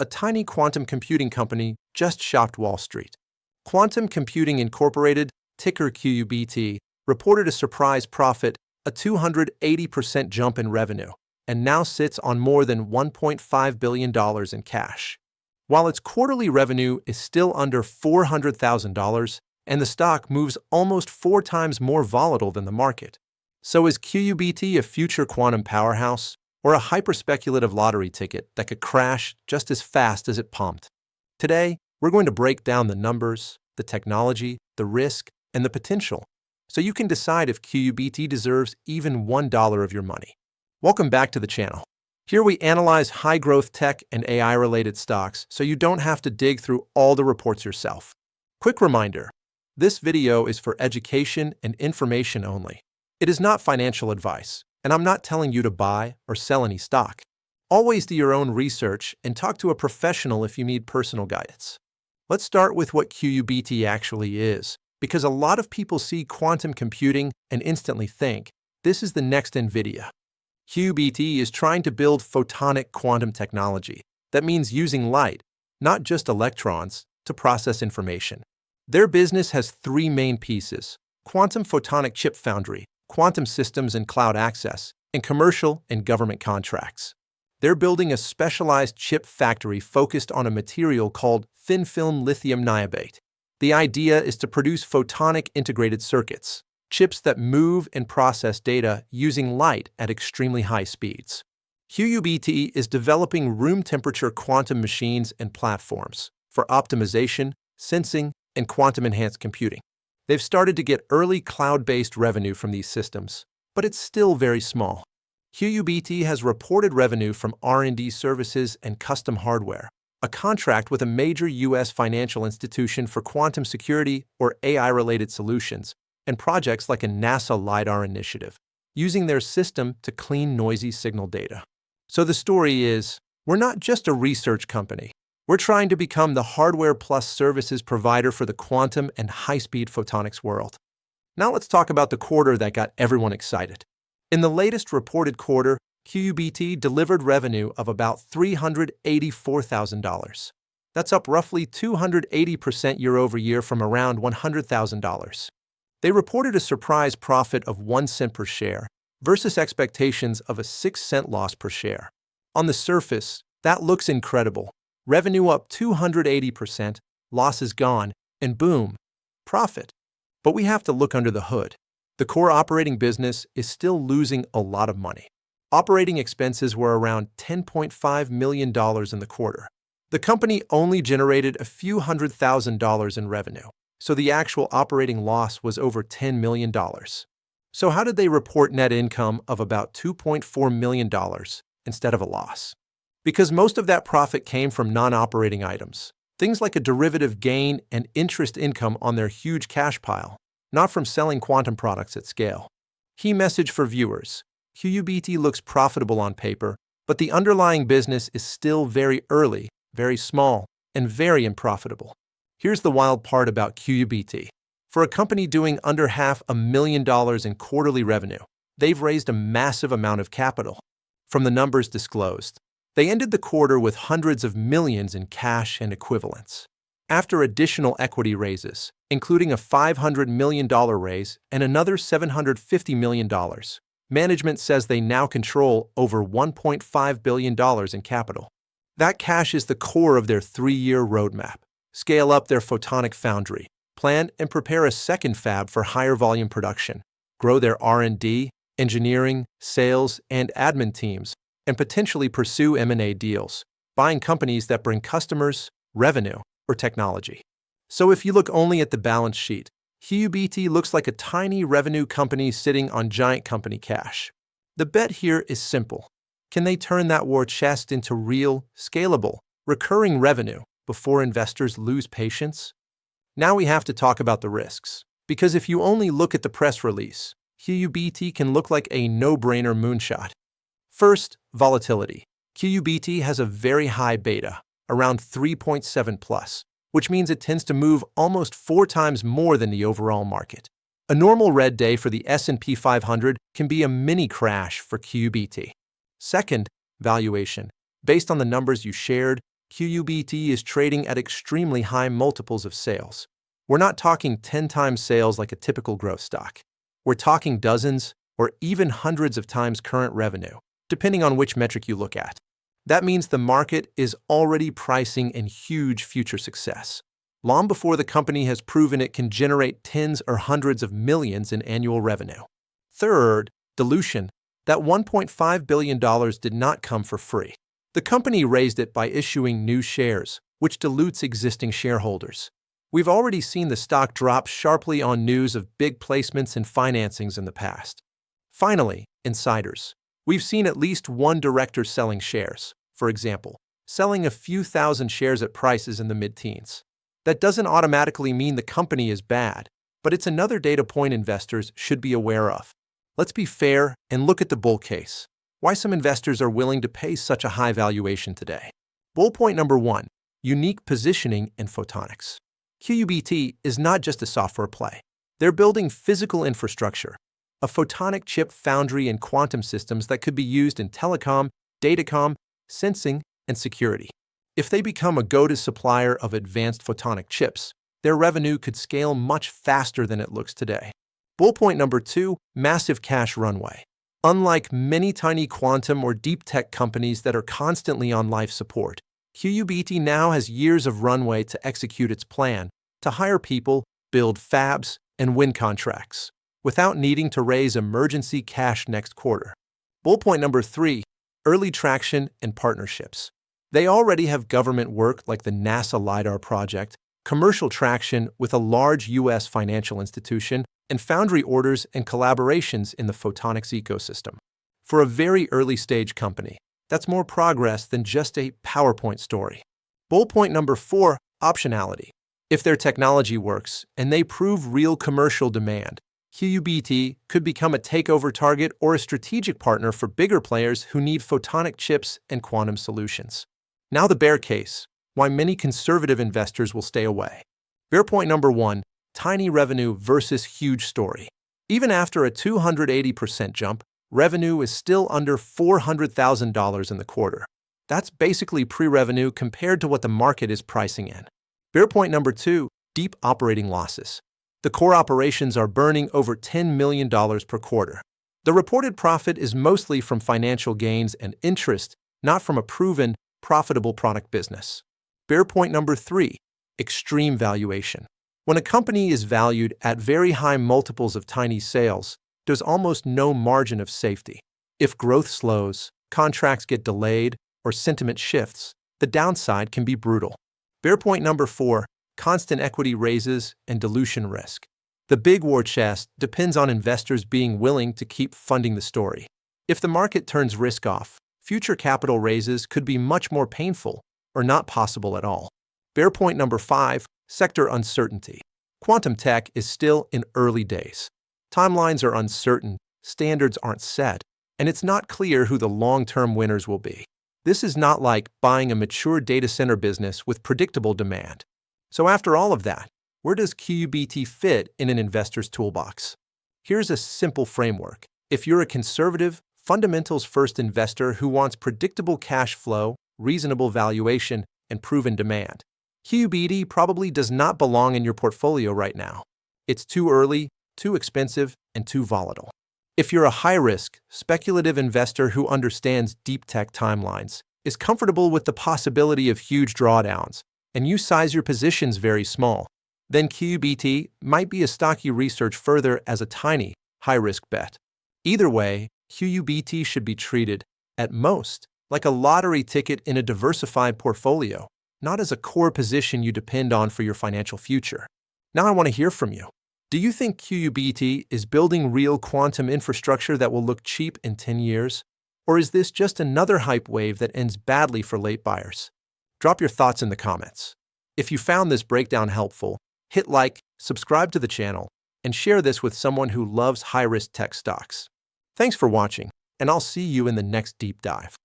a tiny quantum computing company just shocked Wall Street. Quantum Computing Incorporated, ticker QUBT, reported a surprise profit, a 280% jump in revenue, and now sits on more than $1.5 billion in cash. While its quarterly revenue is still under $400,000, and the stock moves almost 4 times more volatile than the market. So is QUBT a future quantum powerhouse, or a hyper-speculative lottery ticket that could crash just as fast as it pumped? Today, we're going to break down the numbers, the technology, the risk, and the potential, so you can decide if QUBT deserves even $1 of your money. Welcome back to the channel. Here we analyze high-growth tech and AI-related stocks so you don't have to dig through all the reports yourself. Quick reminder, this video is for education and information only. It is not financial advice, and I'm not telling you to buy or sell any stock. Always do your own research and talk to a professional if you need personal guidance. Let's start with what QUBT actually is, because a lot of people see quantum computing and instantly think, this is the next Nvidia. QUBT is trying to build photonic quantum technology. That means using light, not just electrons, to process information. Their business has 3 main pieces: quantum photonic chip foundry, quantum systems and cloud access, and commercial and government contracts. They're building a specialized chip factory focused on a material called thin-film lithium niobate. The idea is to produce photonic integrated circuits, chips that move and process data using light at extremely high speeds. QUBT is developing room-temperature quantum machines and platforms for optimization, sensing, and quantum-enhanced computing. They've started to get early cloud-based revenue from these systems, but it's still very small. QUBT has reported revenue from R&D services and custom hardware, a contract with a major U.S. financial institution for quantum security or AI-related solutions, and projects like a NASA LiDAR initiative, using their system to clean noisy signal data. So the story is, we're not just a research company. We're trying to become the hardware plus services provider for the quantum and high-speed photonics world. Now let's talk about the quarter that got everyone excited. In the latest reported quarter, QUBT delivered revenue of about $384,000. That's up roughly 280% year over year from around $100,000. They reported a surprise profit of 1 cent per share versus expectations of a 6-cent loss per share. On the surface, that looks incredible. Revenue up 280%, losses gone, and boom, profit. But we have to look under the hood. The core operating business is still losing a lot of money. Operating expenses were around $10.5 million in the quarter. The company only generated a few $100,000 in revenue, so the actual operating loss was over $10 million. So how did they report net income of about $2.4 million instead of a loss? Because most of that profit came from non-operating items, things like a derivative gain and interest income on their huge cash pile, not from selling quantum products at scale. Key message for viewers: QUBT looks profitable on paper, but the underlying business is still very early, very small, and very unprofitable. Here's the wild part about QUBT. For a company doing under $500,000 in quarterly revenue, they've raised a massive amount of capital. From the numbers disclosed, they ended the quarter with hundreds of millions in cash and equivalents. After additional equity raises, including a $500 million raise and another $750 million, management says they now control over $1.5 billion in capital. That cash is the core of their 3-year roadmap. Scale up their photonic foundry, plan and prepare a second fab for higher volume production, grow their R&D, engineering, sales, and admin teams, and potentially pursue M&A deals, buying companies that bring customers, revenue, or technology. So if you look only at the balance sheet, QUBT looks like a tiny revenue company sitting on giant company cash. The bet here is simple. Can they turn that war chest into real, scalable, recurring revenue before investors lose patience? Now we have to talk about the risks, because if you only look at the press release, QUBT can look like a no-brainer moonshot. First, volatility. QUBT has a very high beta, around 3.7 plus, which means it tends to move almost 4 times more than the overall market. A normal red day for the S&P 500 can be a mini crash for QUBT. Second, valuation. Based on the numbers you shared, QUBT is trading at extremely high multiples of sales. We're not talking 10 times sales like a typical growth stock. We're talking dozens or even hundreds of times current revenue, depending on which metric you look at. That means the market is already pricing in huge future success, long before the company has proven it can generate tens or hundreds of millions in annual revenue. Third, dilution. That $1.5 billion did not come for free. The company raised it by issuing new shares, which dilutes existing shareholders. We've already seen the stock drop sharply on news of big placements and financings in the past. Finally, insiders. We've seen at least one director selling shares, for example, selling a few thousand shares at prices in the mid-teens. That doesn't automatically mean the company is bad, but it's another data point investors should be aware of. Let's be fair and look at the bull case. Why some investors are willing to pay such a high valuation today. Bull point number 1, unique positioning in photonics. QUBT is not just a software play. They're building physical infrastructure, a photonic chip foundry and quantum systems that could be used in telecom, datacom, sensing, and security. If they become a go-to supplier of advanced photonic chips, their revenue could scale much faster than it looks today. Bull point number 2, massive cash runway. Unlike many tiny quantum or deep tech companies that are constantly on life support, QUBT now has years of runway to execute its plan, to hire people, build fabs, and win contracts, without needing to raise emergency cash next quarter. Bull point number 3, early traction and partnerships. They already have government work like the NASA LiDAR project, commercial traction with a large U.S. financial institution, and foundry orders and collaborations in the photonics ecosystem. For a very early-stage company, that's more progress than just a PowerPoint story. Bull point number 4, optionality. If their technology works and they prove real commercial demand, QUBT could become a takeover target or a strategic partner for bigger players who need photonic chips and quantum solutions. Now the bear case, why many conservative investors will stay away. Bear point number 1, tiny revenue versus huge story. Even after a 280% jump, revenue is still under $400,000 in the quarter. That's basically pre-revenue compared to what the market is pricing in. Bear point number 2, deep operating losses. The core operations are burning over $10 million per quarter. The reported profit is mostly from financial gains and interest, not from a proven, profitable product business. Bear point number 3, extreme valuation. When a company is valued at very high multiples of tiny sales, there's almost no margin of safety. If growth slows, contracts get delayed, or sentiment shifts, the downside can be brutal. Bear point number 4, constant equity raises and dilution risk. The big war chest depends on investors being willing to keep funding the story. If the market turns risk off, future capital raises could be much more painful or not possible at all. Bear point number 5, sector uncertainty. Quantum tech is still in early days. Timelines are uncertain, standards aren't set, and it's not clear who the long-term winners will be. This is not like buying a mature data center business with predictable demand. So after all of that, where does QUBT fit in an investor's toolbox? Here's a simple framework. If you're a conservative, fundamentals-first investor who wants predictable cash flow, reasonable valuation, and proven demand, QUBT probably does not belong in your portfolio right now. It's too early, too expensive, and too volatile. If you're a high-risk, speculative investor who understands deep tech timelines, is comfortable with the possibility of huge drawdowns, and you size your positions very small, then QUBT might be a stock you research further as a tiny, high-risk bet. Either way, QUBT should be treated, at most, like a lottery ticket in a diversified portfolio, not as a core position you depend on for your financial future. Now I want to hear from you. Do you think QUBT is building real quantum infrastructure that will look cheap in 10 years? Or is this just another hype wave that ends badly for late buyers? Drop your thoughts in the comments. If you found this breakdown helpful, hit like, subscribe to the channel, and share this with someone who loves high-risk tech stocks. Thanks for watching, and I'll see you in the next deep dive.